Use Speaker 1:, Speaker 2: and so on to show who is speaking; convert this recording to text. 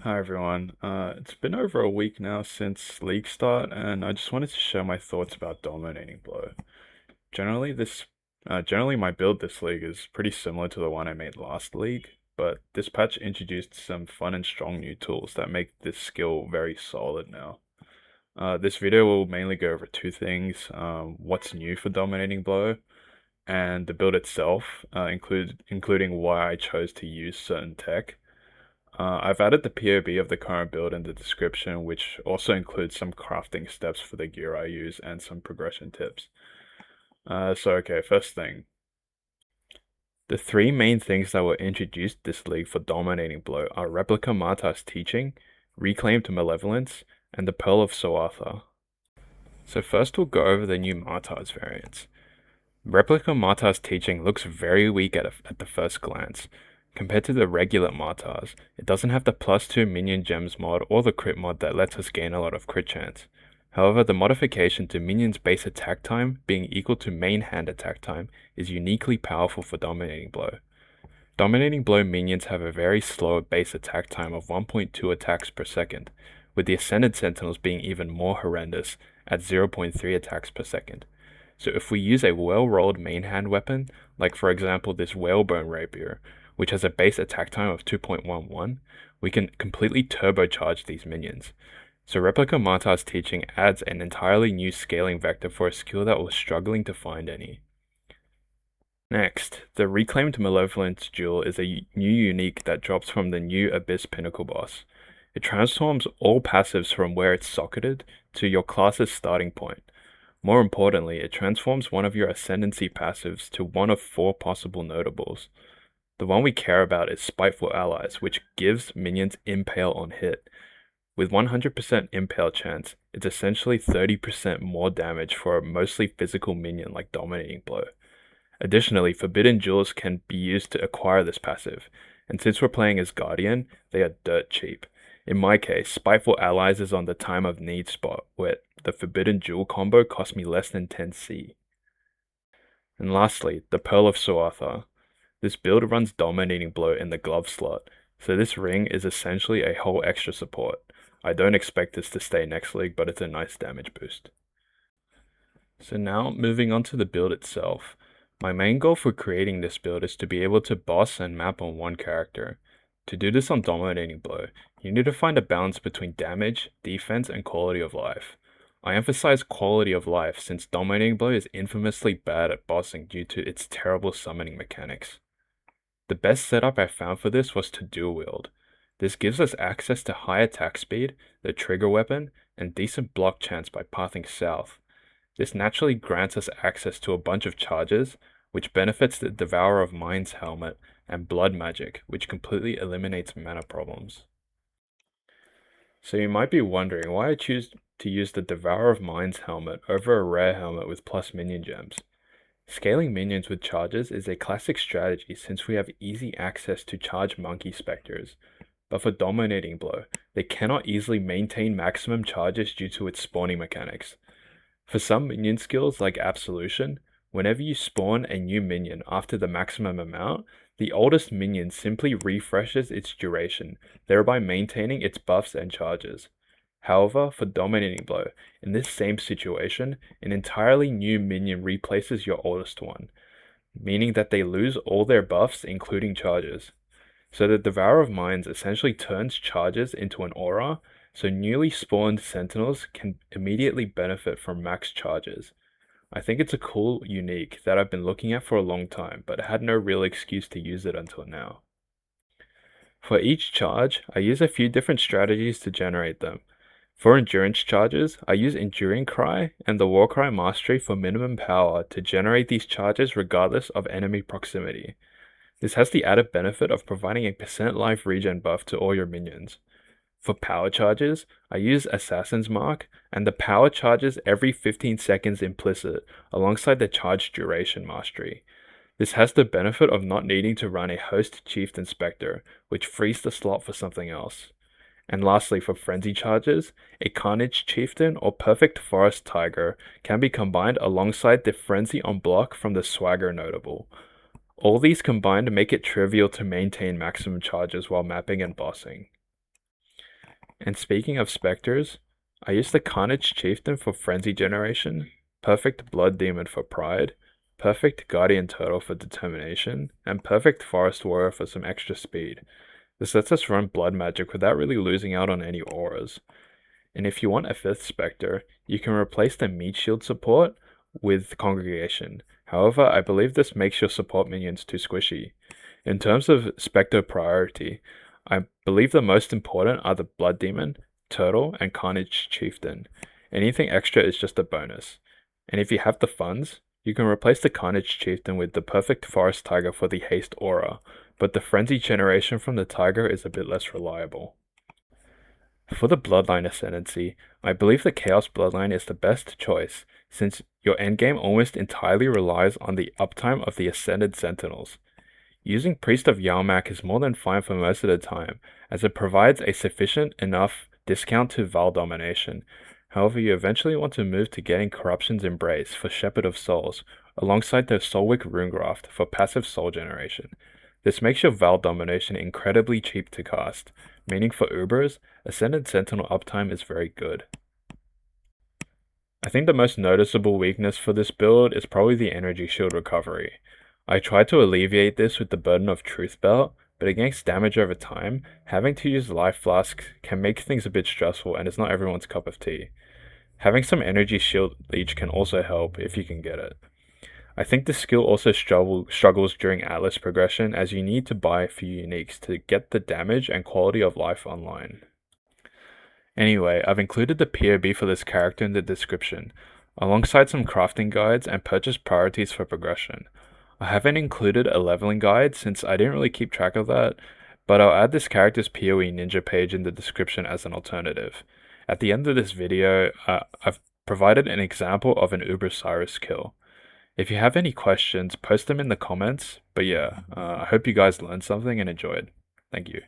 Speaker 1: Hi everyone. It's been over a week now since League start, and I just wanted to share my thoughts about dominating blow. Generally, generally my build this league is pretty similar to the one I made last league, but this patch introduced some fun and strong new tools that make this skill very solid now. This video will mainly go over two things: what's new for dominating blow, and the build itself, including why I chose to use certain tech. I've added the POB of the current build in the description, which also includes some crafting steps for the gear I use and some progression tips. Okay, first thing. The three main things that were introduced this league for dominating blow are Replica Maata's teaching, Reclaimed Malevolence, and the Pearl of Soatha. So first we'll go over the new Maata's variants. Replica Maata's teaching looks very weak at the first glance. Compared to the regular Matas, it doesn't have the +2 minion gems mod or the crit mod that lets us gain a lot of crit chance. However, the modification to minions base attack time being equal to main hand attack time is uniquely powerful for Dominating Blow. Dominating Blow minions have a very slow base attack time of 1.2 attacks per second, with the Ascended Sentinels being even more horrendous at 0.3 attacks per second. So if we use a well-rolled main hand weapon, like for example this Whalebone Rapier, which has a base attack time of 2.11, we can completely turbocharge these minions. So Replica Maata's teaching adds an entirely new scaling vector for a skill that was struggling to find any. Next, the Reclaimed Malevolence Jewel is a new unique that drops from the new Abyss Pinnacle boss. It transforms all passives from where it's socketed to your class's starting point. More importantly, it transforms one of your Ascendancy passives to one of 4 possible notables. The one we care about is Spiteful Allies, which gives minions Impale on hit. With 100% Impale chance, it's essentially 30% more damage for a mostly physical minion like Dominating Blow. Additionally, Forbidden Jewels can be used to acquire this passive, and since we're playing as Guardian, they are dirt cheap. In my case, Spiteful Allies is on the time of need spot, where the Forbidden Jewel combo cost me less than 10C. And lastly, the Pearl of Soatha. This build runs Dominating Blow in the glove slot, so this ring is essentially a whole extra support. I don't expect this to stay next league, but it's a nice damage boost. So now, moving on to the build itself. My main goal for creating this build is to be able to boss and map on one character. To do this on Dominating Blow, you need to find a balance between damage, defense, and quality of life. I emphasize quality of life since Dominating Blow is infamously bad at bossing due to its terrible summoning mechanics. The best setup I found for this was to dual wield. This gives us access to high attack speed, the trigger weapon, and decent block chance by pathing south. This naturally grants us access to a bunch of charges, which benefits the Devourer of Minds helmet and Blood Magic, which completely eliminates mana problems. So you might be wondering why I choose to use the Devourer of Minds helmet over a rare helmet with plus minion gems. Scaling minions with charges is a classic strategy since we have easy access to charge monkey specters, but for Dominating Blow, they cannot easily maintain maximum charges due to its spawning mechanics. For some minion skills like Absolution, whenever you spawn a new minion after the maximum amount, the oldest minion simply refreshes its duration, thereby maintaining its buffs and charges. However, for Dominating Blow, in this same situation, an entirely new minion replaces your oldest one, meaning that they lose all their buffs including charges. So the Devourer of Minds essentially turns charges into an aura, so newly spawned sentinels can immediately benefit from max charges. I think it's a cool unique that I've been looking at for a long time, but had no real excuse to use it until now. For each charge, I use a few different strategies to generate them. For endurance charges, I use Enduring Cry and the Warcry Mastery for minimum power to generate these charges regardless of enemy proximity. This has the added benefit of providing a % life regen buff to all your minions. For power charges, I use Assassin's Mark, and the power charges every 15 seconds implicit, alongside the charge duration mastery. This has the benefit of not needing to run a Host Chieftain Spectre, which frees the slot for something else. And lastly, for frenzy charges, a Carnage Chieftain or Perfect Forest Tiger can be combined alongside the Frenzy on block from the Swagger notable. All these combined make it trivial to maintain maximum charges while mapping and bossing. And speaking of spectres, I used the Carnage Chieftain for frenzy generation, perfect Blood Demon for pride, perfect Guardian Turtle for determination, and perfect Forest Warrior for some extra speed. This lets us run blood magic without really losing out on any auras. And if you want a fifth Spectre, you can replace the Meat Shield support with Congregation. However, I believe this makes your support minions too squishy. In terms of Spectre priority, I believe the most important are the Blood Demon, Turtle, and Carnage Chieftain. Anything extra is just a bonus. And if you have the funds, you can replace the Carnage Chieftain with the perfect Forest Tiger for the Haste aura, but the Frenzy generation from the Tiger is a bit less reliable. For the Bloodline Ascendancy, I believe the Chaos Bloodline is the best choice, since your endgame almost entirely relies on the uptime of the Ascended Sentinels. Using Priest of Yarmak is more than fine for most of the time, as it provides a sufficient enough discount to Val Domination. However, you eventually want to move to getting Corruption's Embrace for Shepherd of Souls, alongside the Soulwick Runegraft for passive soul generation. This makes your Val Domination incredibly cheap to cast, meaning for Ubers, Ascended Sentinel uptime is very good. I think the most noticeable weakness for this build is probably the energy shield recovery. I tried to alleviate this with the burden of Truth Belt, but against damage over time, having to use Life Flask can make things a bit stressful and it's not everyone's cup of tea. Having some energy shield leech can also help if you can get it. I think this skill also struggles during Atlas progression, as you need to buy a few uniques to get the damage and quality of life online. Anyway, I've included the POB for this character in the description, alongside some crafting guides and purchase priorities for progression. I haven't included a leveling guide since I didn't really keep track of that, but I'll add this character's PoE ninja page in the description as an alternative. At the end of this video, I've provided an example of an Uber Sirus kill. If you have any questions, post them in the comments, but yeah, I hope you guys learned something and enjoyed. Thank you.